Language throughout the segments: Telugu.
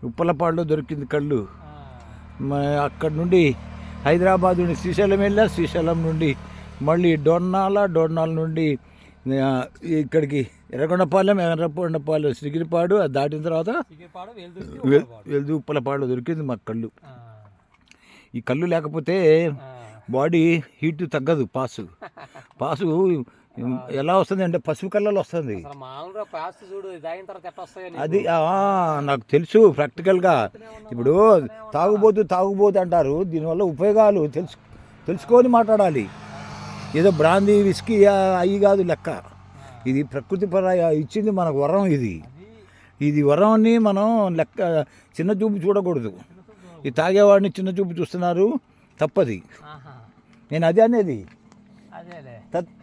ఉప్పలపాడులో దొరికింది కళ్ళు. అక్కడ నుండి హైదరాబాద్ నుండి శ్రీశైలం వెళ్ళా, శ్రీశైలం నుండి మళ్ళీ డోర్నాల నుండి ఇక్కడికి ఎర్రగొండపాలెం శ్రీగిరిపాడు, అది దాటిన తర్వాత వెల్దు ఉప్పలపాడులో దొరికింది మాకు కళ్ళు. ఈ కళ్ళు లేకపోతే బాడీ హీట్ తగ్గదు. పాసు ఎలా వస్తుంది అంటే పసుపు కళ్ళలో వస్తుంది. అది నాకు తెలుసు ప్రాక్టికల్గా. ఇప్పుడు తాగుబోతు అంటారు, దీనివల్ల ఉపయోగాలు తెలుసుకొని మాట్లాడాలి. ఏదో బ్రాందీ విస్కీ అవి కాదు లెక్క. ఇది ప్రకృతి ఇచ్చింది మనకు వరం. ఇది వరాన్ని మనం లెక్క చిన్న చూపు చూడకూడదు. ఈ తాగేవాడిని చిన్న చూపు చూస్తున్నారు, తప్పది. నేను అదే అనేది,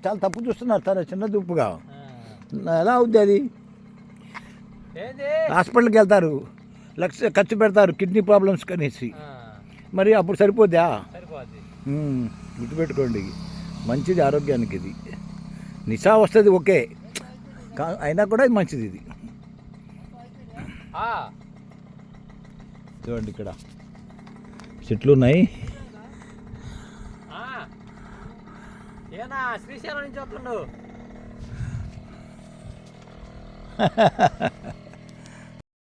చాలా తప్పు చూస్తున్నారు తన చిన్న చూపుగా. ఎలా అవుద్ది అది? హాస్పిటల్కి వెళ్తారు, లక్ష ఖర్చు పెడతారు కిడ్నీ ప్రాబ్లమ్స్ కనేసి, మరి అప్పుడు సరిపోద్దా? గుర్తుపెట్టుకోండి, మంచిది ఆరోగ్యానికి. ఇది నిశా వస్తుంది ఓకే, అయినా కూడా ఇది మంచిది. ఇది చూడండి, ఇక్కడ చెట్లు ఉన్నాయి. శ్రీశైలం నుంచి వస్తుండు.